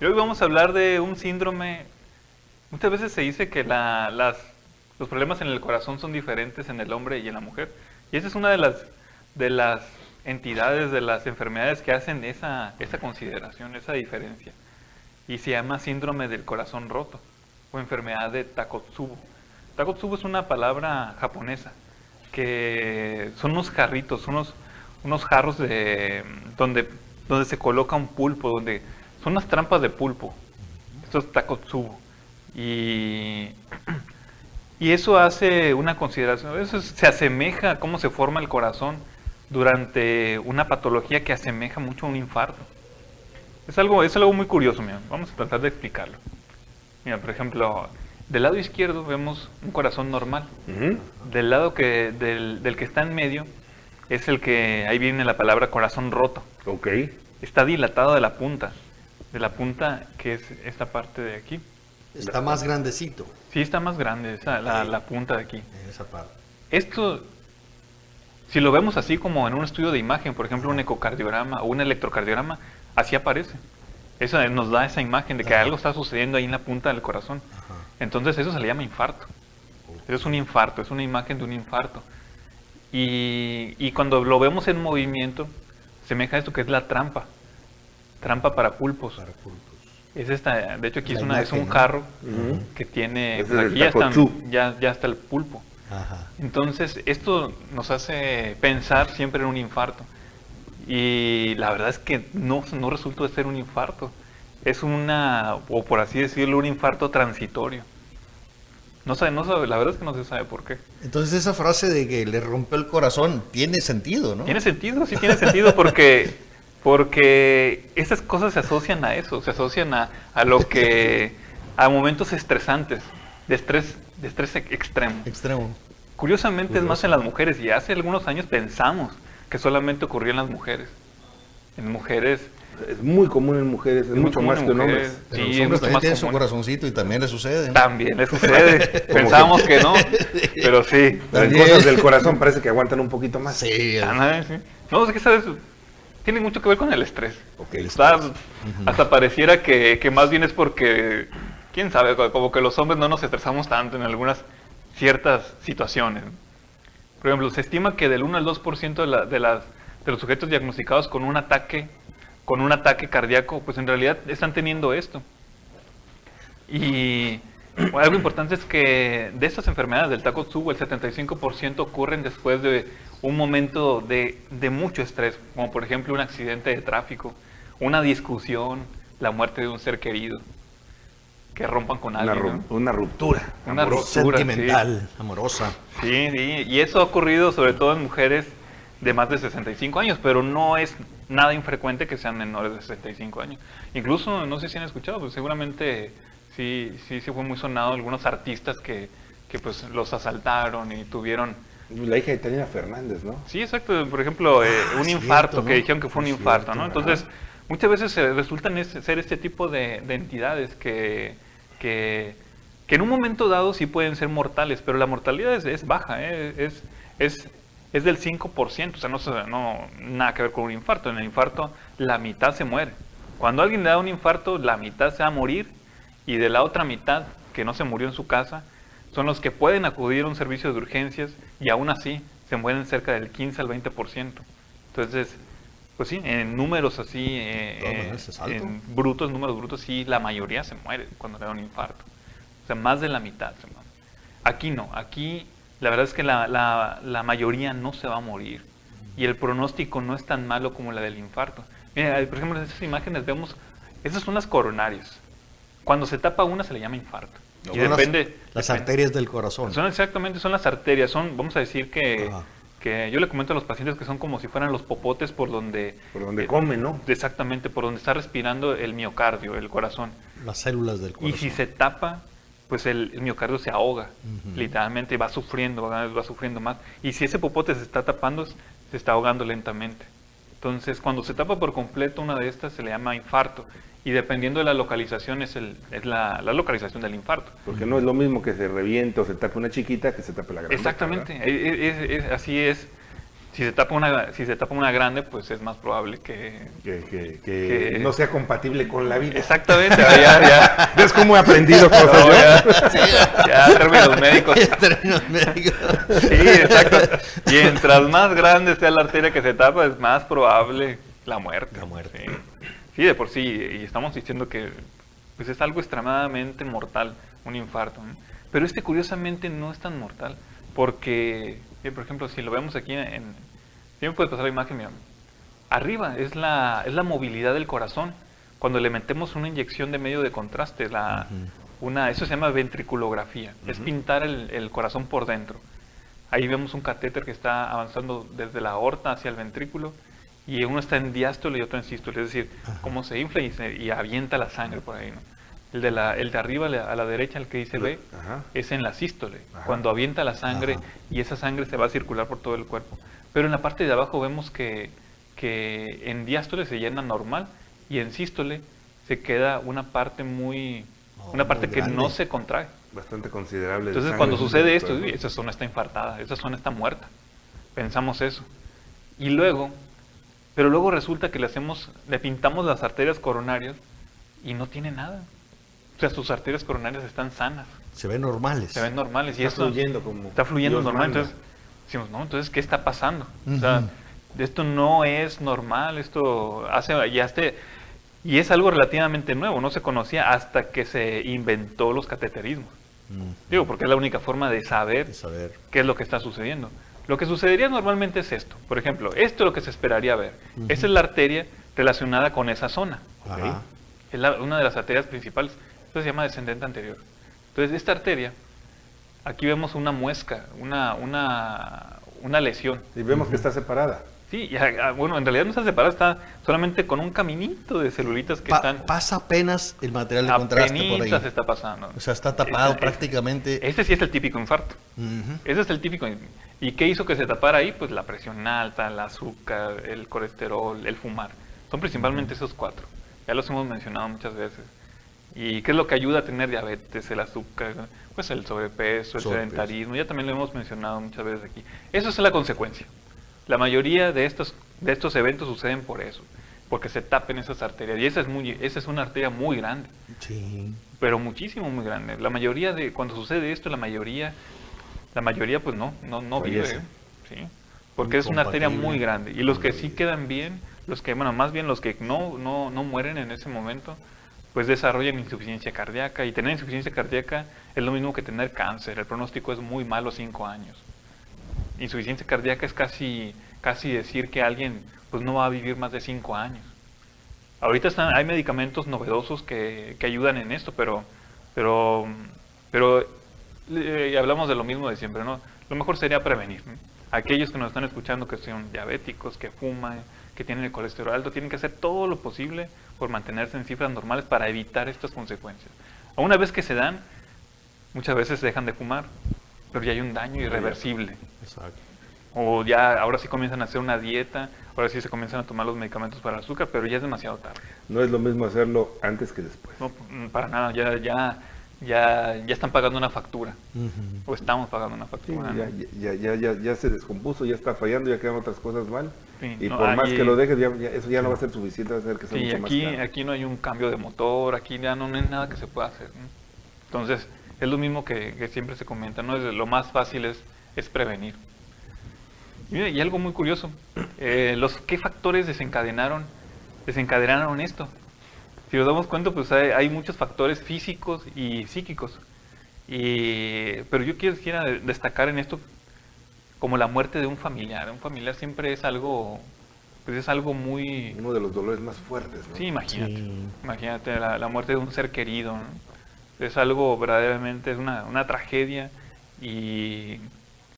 Y hoy vamos a hablar de un síndrome. Muchas veces se dice que los problemas en el corazón son diferentes en el hombre y en la mujer. Y esa es una de las entidades, de las enfermedades que hacen esa consideración, esa diferencia. Y se llama síndrome del corazón roto o enfermedad de Takotsubo. Takotsubo es una palabra japonesa que son unos jarritos, unos jarros donde se coloca un pulpo, donde son unas trampas de pulpo. Esto es Takotsubo. Y eso hace una consideración, se asemeja a cómo se forma el corazón durante una patología que asemeja mucho a un infarto. Es algo muy curioso, mira. Vamos a tratar de explicarlo. Mira, por ejemplo, del lado izquierdo vemos un corazón normal. Del lado del que está en medio es el que, ahí viene la palabra corazón roto. Ok. Está dilatado de la punta que es esta parte de aquí. Está más grandecito. Sí, está más grande, la punta de aquí. En esa parte. Esto, si lo vemos así como en un estudio de imagen, por ejemplo un ecocardiograma o un electrocardiograma, así aparece. Eso nos da esa imagen de que algo está sucediendo ahí en la punta del corazón. Entonces eso se le llama infarto. Eso es un infarto, es una imagen de un infarto. Y cuando lo vemos en movimiento, semeja a esto que es la trampa para pulpos. Es esta, de hecho aquí es un jarro que tiene, pues aquí ya está el pulpo. Entonces esto nos hace pensar siempre en un infarto. Y la verdad es que no resulta de ser un infarto. Es o por así decirlo, un infarto transitorio. No sabe, la verdad es que no se sabe por qué. Entonces esa frase de que le rompió el corazón tiene sentido, ¿no? Tiene sentido, sí tiene sentido porque esas cosas se asocian a eso, se asocian a momentos estresantes, de estrés extremo. Curiosamente es más en las mujeres, y hace algunos años pensamos que solamente ocurría en las mujeres. En mujeres... Es muy común en mujeres, es mucho más que en hombres. Pero los hombres también tienen su corazoncito y también le sucede, ¿no? También le sucede. Pensábamos que no, pero sí. Las cosas del corazón parece que aguantan un poquito más. Sí. Sí. No, es que sabes, tiene mucho que ver con el estrés. Okay, hasta pareciera que más bien es porque, quién sabe, como que los hombres no nos estresamos tanto en algunas ciertas situaciones. Por ejemplo, se estima que del 1 al 2% de los sujetos diagnosticados con un ataque cardíaco, pues en realidad están teniendo esto. Y algo importante es que de estas enfermedades del Takotsubo, el 75% ocurren después de un momento de mucho estrés, como por ejemplo un accidente de tráfico, una discusión, la muerte de un ser querido, que rompan con alguien. Una ruptura. Una ruptura sentimental, sí. Amorosa. Sí, y eso ha ocurrido sobre todo en mujeres de más de 65 años, pero no es nada infrecuente que sean menores de 65 años. Incluso, no sé si han escuchado, pues seguramente sí fue muy sonado algunos artistas que pues los asaltaron y tuvieron... La hija de Tania Fernández, ¿no? Sí, exacto. Por ejemplo, un infarto, ¿no? Que dijeron que fue un infarto, ¿no? Entonces, muchas veces resultan ser este tipo de entidades que en un momento dado sí pueden ser mortales, pero la mortalidad es baja, es del 5%, o sea, no nada que ver con un infarto. En el infarto la mitad se muere. Cuando a alguien le da un infarto, la mitad se va a morir, y de la otra mitad, que no se murió en su casa, son los que pueden acudir a un servicio de urgencias, y aún así se mueren cerca del 15 al 20%. Entonces, pues sí, en números así, en números brutos, sí, la mayoría se muere cuando le da un infarto. O sea, más de la mitad se muere. Aquí no, aquí... La verdad es que la mayoría no se va a morir, y el pronóstico no es tan malo como la del infarto. Mira, por ejemplo, en estas imágenes vemos, esas son las coronarias. Cuando se tapa una se le llama infarto. Y depende las arterias del corazón. Son las arterias, vamos a decir que yo le comento a los pacientes que son como si fueran los popotes por donde comen, ¿no? Exactamente, por donde está respirando el miocardio, el corazón. Las células del corazón. Y si se tapa, pues el miocardio se ahoga, literalmente va sufriendo más. Y si ese popote se está tapando, se está ahogando lentamente. Entonces, cuando se tapa por completo una de estas, se le llama infarto. Y dependiendo de la localización, es la localización del infarto. Porque no es lo mismo que se reviente o se tape una chiquita que se tape la grande. Exactamente, así es. Si se tapa una grande, pues es más probable Que no sea compatible con la vida. Exactamente, ya. ¿Ves cómo he aprendido cosas No, yo? ya términos médicos. Términos médicos. Sí, exacto. Y mientras más grande sea la arteria que se tapa, es más probable la muerte. La muerte. Sí, sí, de por sí. Y estamos diciendo que pues es algo extremadamente mortal, un infarto, ¿no? Pero curiosamente no es tan mortal. Porque, por ejemplo, si lo vemos aquí ¿sí me puedes pasar la imagen? Mira. Arriba es la movilidad del corazón. Cuando le metemos una inyección de medio de contraste, eso se llama ventriculografía. Es pintar el corazón por dentro. Ahí vemos un catéter que está avanzando desde la aorta hacia el ventrículo y uno está en diástole y otro en sístole. Es decir, cómo se infla y avienta la sangre por ahí, ¿no? El de arriba a la derecha, el que dice B, es en la sístole, cuando avienta la sangre y esa sangre se va a circular por todo el cuerpo. Pero en la parte de abajo vemos que en diástole se llena normal y en sístole se queda una parte que no se contrae. Bastante considerable. Entonces cuando sucede esto, esa zona está infartada, esa zona está muerta. Pensamos eso. Pero luego resulta que le pintamos las arterias coronarias y no tiene nada. O sea, sus arterias coronarias están sanas. Se ven normales. Se ven normales. Está fluyendo como está fluyendo Dios normal. manda. Entonces, decimos, no, entonces, ¿qué está pasando? O sea, esto no es normal, y es algo relativamente nuevo, no se conocía hasta que se inventó los cateterismos. Digo, porque es la única forma de saber qué es lo que está sucediendo. Lo que sucedería normalmente es esto. Por ejemplo, esto es lo que se esperaría ver. Esa es la arteria relacionada con esa zona. ¿Okay? Es una de las arterias principales. Esto se llama descendente anterior. Entonces, esta arteria, aquí vemos una muesca, una lesión. Y vemos que está separada. Sí, bueno, en realidad no está separada, está solamente con un caminito de celulitas que están... Pasa apenas el material de contraste por ahí. Apenitas está pasando. O sea, está tapado prácticamente. Este sí es el típico infarto. Ese es el típico. ¿Y qué hizo que se tapara ahí? Pues la presión alta, el azúcar, el colesterol, el fumar. Son principalmente esos 4. Ya los hemos mencionado muchas veces. ¿Y qué es lo que ayuda a tener diabetes, el azúcar? Pues el sobrepeso, el sedentarismo. Ya también lo hemos mencionado muchas veces aquí. Eso es la consecuencia. La mayoría de estos eventos suceden por eso, porque se tapen esas arterias. Y esa es una arteria muy grande. Sí. Pero muchísimo, muy grande. La mayoría cuando sucede esto, la mayoría pues no vive. ¿Sí? Porque es una arteria muy grande. Y los que sí quedan bien, más bien los que no mueren en ese momento, pues desarrollan insuficiencia cardíaca. Y tener insuficiencia cardíaca es lo mismo que tener cáncer. El pronóstico es muy malo 5 años. Insuficiencia cardíaca es casi decir que alguien pues no va a vivir más de 5 años. Ahorita hay medicamentos novedosos que ayudan en esto, pero hablamos de lo mismo de siempre, ¿no? Lo mejor sería prevenir, ¿no? Aquellos que nos están escuchando que son diabéticos, que fuman, que tienen el colesterol alto, tienen que hacer todo lo posible por mantenerse en cifras normales para evitar estas consecuencias. Una vez que se dan, muchas veces dejan de fumar, pero ya hay un daño irreversible. Exacto. O ya, ahora sí comienzan a hacer una dieta, ahora sí se comienzan a tomar los medicamentos para el azúcar, pero ya es demasiado tarde. No es lo mismo hacerlo antes que después. No, para nada, ya están pagando una factura. O estamos pagando una factura. Sí, ya se descompuso, ya está fallando, ya quedan otras cosas mal. Sí, y por más que lo dejes, eso ya no va a ser suficiente, va a ser que sea mucho más caro. Aquí no hay un cambio de motor, aquí ya no hay nada que se pueda hacer, ¿no? Entonces, es lo mismo que siempre se comenta, ¿no? Lo más fácil es prevenir. Y algo muy curioso, ¿qué factores desencadenaron esto? Si nos damos cuenta, pues hay muchos factores físicos y psíquicos. Pero yo quisiera destacar en esto como la muerte de un familiar. Un familiar siempre es algo, pues es algo muy... Uno de los dolores más fuertes, ¿no? Sí, imagínate. Sí. Imagínate la muerte de un ser querido, ¿no? Es algo verdaderamente, es una tragedia y